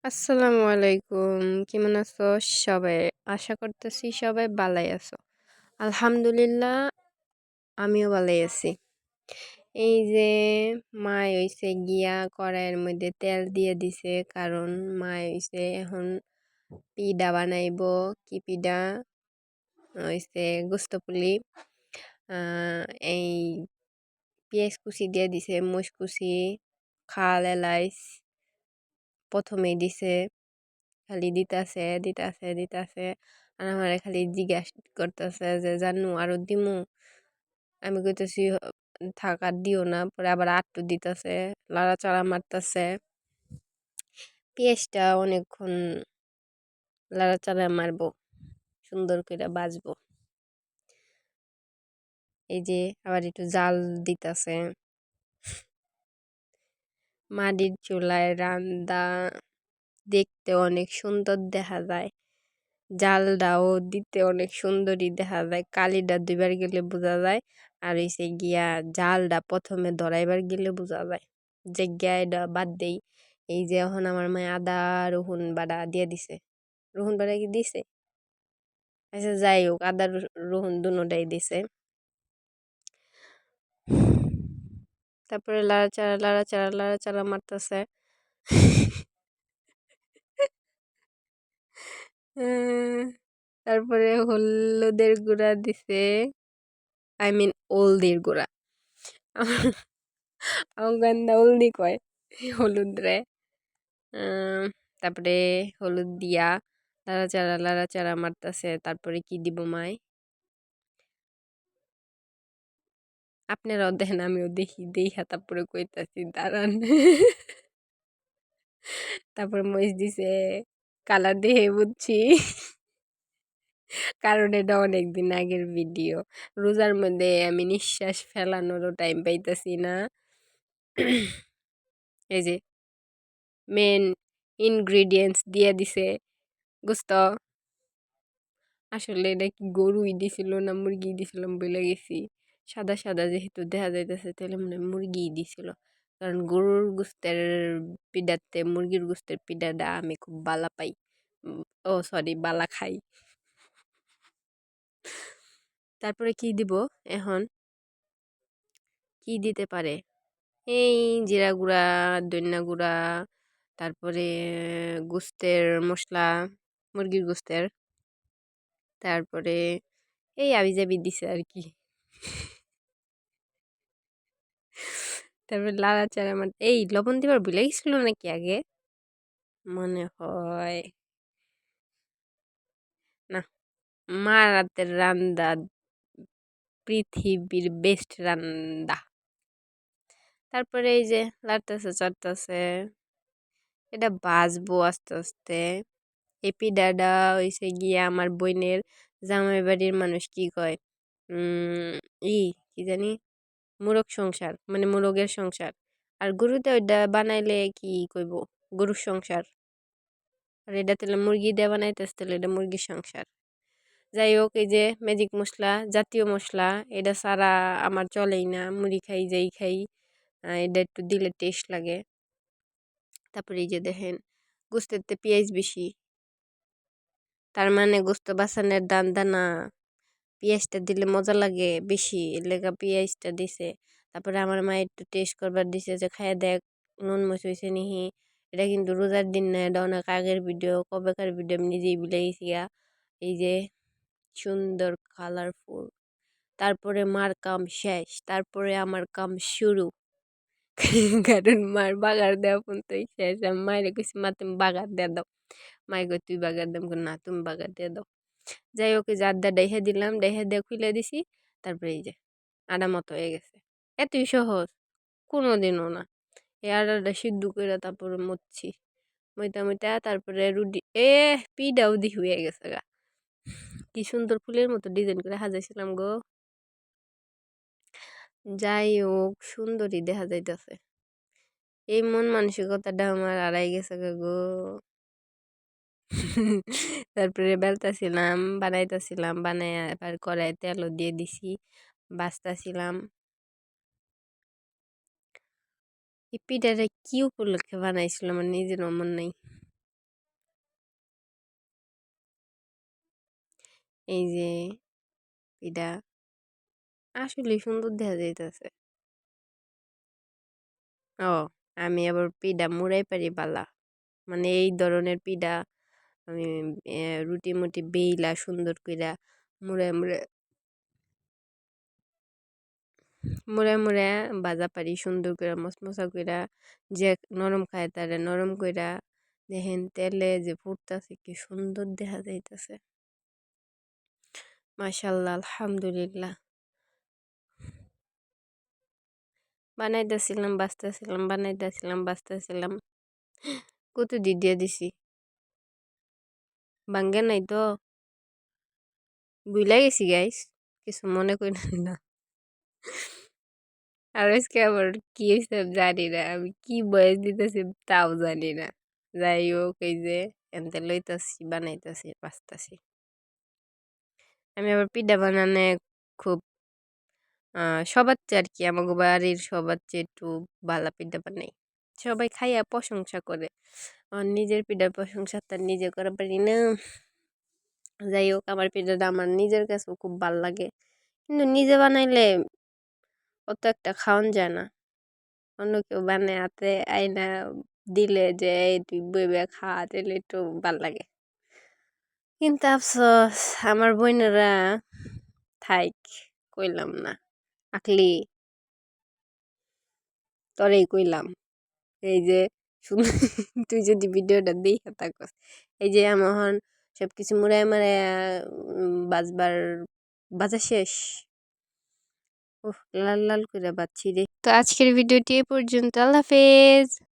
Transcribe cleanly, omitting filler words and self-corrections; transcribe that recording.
আসসালামু আলাইকুম। কেমন আছো সবাই? আশা করতেছি সবাই ভালাই আছো। আলহামদুলিল্লাহ আমিও ভালাই আছি। এই যে হইছে গিয়া কড়াইয়ের মধ্যে তেল দিয়ে দিছে কারণ হইছে এখন পিঠা বানাইবো। কি পিঠা? হইছে গোস্তপুলি। এই পেঁয়াজ কুচি দিয়ে দিছে, মরিচ কুচি, খাল এলাইচ প্রথমেই দিছে। খালি দিতাছে আর আমারে খালি জিজ্ঞাসা করতেছে যে জানু আরো দিমু। আমি কইতেছি থাক আর দিও না, পরে আবার আটটু দিতেছে, লাড়াচাড়া মারতেছে। পেঁয়াজটা অনেকক্ষণ লাড়াচাড়া মারবো, সুন্দর করে বাজবো। এই যে আবার একটু জাল দিতেছে। মাটির চুলায় রান্দা দেখতে অনেক সুন্দর দেখা যায়, জালটাও দিতে অনেক সুন্দরই দেখা যায়। কালিটা দুইবার গেলে বোঝা যায়, আর হইছে গিয়া জালটা প্রথমে ধরাইবার গেলে বোঝা যায়। যে গিয়া এটা বাদ দেই। এই যে এখন আমার মায়ে আদা রসুন বাটা দিয়ে দিছে। রসুন বাটা কি দিছে? আচ্ছা যাই হোক, আদা রসুন দুটাই দিছে। তারপরে লাড়াচাড়া মারতেছে। তারপরে হলুদের গুঁড়া দিছে, আই মিন হলদির গুঁড়া। আমগান্দা হলদি কয় হলুদ রে। তারপরে হলুদ দিয়া লাড়াচাড়া মারতেছে। তারপরে কি দিব মায়? আপনারাও দেখেন, আমিও দেখি, দেখা তারপরে কইতাছি দাঁড়ান। তারপরে মরিচ দিছে, কালার দেখে বুঝছি, কারণ এটা অনেকদিন আগের ভিডিও। রোজার মধ্যে আমি নিঃশ্বাস ফেলানোরও টাইম পাইতাছি না। এই যে মেন ইনগ্রিডিয়েন্টস দিয়ে দিছে গোস্ত। আসলে এটা কি গরুই দিছিল না মুরগি দিছিলাম বলে গেছি। সাদা সাদা যেহেতু দেখা যাইতেছে, তাহলে মনে হয় মুরগিই দিছিল। কারণ গরুর গোস্তের পিঠাতে মুরগির গোস্তের পিঠাটা আমি খুব বালা পাই। ও সরি, বালা খাই। তারপরে কি দিব এখন? কি দিতে পারে? এই জিরা গুঁড়া, ধনিয়া গুঁড়া, তারপরে গোস্তের মশলা, মুরগির গোস্তের, তারপরে এই আবিজাবি দিছে আর কি। তারপরে লাড়াচাড়া এই লবণ দিবার ভুলে গেছিল নাকি আগে? মনে হয় না। মা রাতের রান্দা পৃথিবীর বেস্ট রান্দা। তারপরে এই যে লাড়তেছে চাড়তেছে, এটা বাজবো আস্তে আস্তে। এই পিঠাটা হইছে গিয়া আমার বোনের জামাই বাড়ির মানুষ কি কয়, ই কি জানি, মোরগ সংসার, মানে মোরগের সংসার। আর গরুতে ওইটা বানাইলে কি কইব, গরুর সংসার। আর এটা তাহলে মুরগি দিয়ে বানাইতেছে, তাহলে এটা মুরগির সংসার। যাই হোক, এই যে ম্যাজিক মশলা, জাতীয় মশলা, এটা ছাড়া আমার চলেই না। মুড়ি খাই যাই খাই, এটা একটু দিলে টেস্ট লাগে। তারপরে এই যে দেখেন, গোস্তেতে পেঁয়াজ বেশি, তার মানে গোস্ত বাসানের দান দানা। পেঁয়াজটা দিলে মজা লাগে বেশি, এর লেগা পেঁয়াজটা দিছে। তারপরে আমার মা একটু টেস্ট করবার দিছে যে খায় দেখ নুন মরিচ হয়েছে নিহি। এটা কিন্তু রোজার দিন না, এটা অনেক আগের ভিডিও, কবেকার ভিডিও, আমি নিজেই ভুলে গেছি গা। এই যে সুন্দর কালারফুল। তারপরে মার কাম শেষ, তারপরে আমার কাম শুরু। কারণ মার বাগার দেওয়া পর্যন্ত শেষ। আমি মায়ের কইছি, মা তুমি বাগার দিয়ে দাও। মাই কই তুই বাগার দাম, না তুমি বাগার দিয়ে দাও। যাই হোক, যে আড্ডা ডাইহা দিলাম, ডাইহা দিয়ে খুলে দিছি। তারপরে এই যে আডা মতো হয়ে গেছে। এতই সহজ, কোনোদিনও না। এই আডাটা সিদ্ধ করে তারপরে মরছি, মইতা তারপরে রুটি পিঠাও দি হয়ে গেছে গা। কি সুন্দর ফুলের মতো ডিজাইন করে সাজাইছিলাম গো। যাই হোক, সুন্দরই দেখা যাইতেছে। এই মন মানসিকতাটা আমার আড়াই গেছে গো। তারপরে বেলতাছিলাম, বানাইতেছিলাম, বানাই আবার কড়াই তেলও দিয়ে দিছি, বাছতাছিলাম। এই পিঠাটা কি উপলক্ষে বানাইছিলাম আমার নিজের মন নাই। এই যে পিঠা আসলে সুন্দর দেখা যাইতেছে। ও আমি আবার পিঠা মুড়াই পারি বালা, মানে এই ধরনের পিঠা আমি রুটি মুটি বেইলা সুন্দর কইরা মুড়ে মুড়ে মুড়ে মুড়ে বাজা পারি সুন্দর করে মচমচা কইরা, যে নরম খায় তারে নরম কইরা। দেখেন তেলে যে ফুটতাছে কি সুন্দর দেখা যাইতেছে, মাশাল্লাহ আলহামদুলিল্লাহ। বানাইতেছিলাম বাঁচতেছিলাম, বানাইতেছিলাম বাঁচতেছিলাম, কত দিয়ে দিছি, ভাঙ্গে নাই তো, বুইলা গেছি গাইস, কিছু মনে করেন না। আর আজকে আবার কি হয়েছে জানি না, আমি কি বয়স দিতেছি তাও জানি না। যাই হোক, এই যে এনতে লইতাছি বানাইতাছি বাঁচতাছি। আমি আবার পিঠা বানানে খুব সবার চেয়ে আর কি, আমাকে বাড়ির সবার চেয়ে একটু বালা পিঠা বানাই, সবাই খাইয়া প্রশংসা করে। আর নিজের পিঠার প্রশংসা তার নিজে করা পারি না। যাই হোক, আমার পিঠাটা আমার নিজের কাছেও খুব ভাল লাগে, কিন্তু নিজে বানাইলে অত একটা খাওয়ান যায় না। অন্য কেউ বানায় হাতে আইনা দিলে যে এই তুই বইবে খা, তাহলে একটু ভাল লাগে। কিন্তু আফসোস আমার বোনেরা থাইক, কইলাম না আকলি, তরেই কইলাম। এই যে তুই যদি ভিডিওটা দেখে থাকস, এই যে আমার সবকিছু মুড়ায় মুড়ায় বাজবার বাজা শেষ। লাল লাল করে বাচ্ছি রে। তো আজকের ভিডিওটি এ পর্যন্ত, আল্লাহ হাফেজ।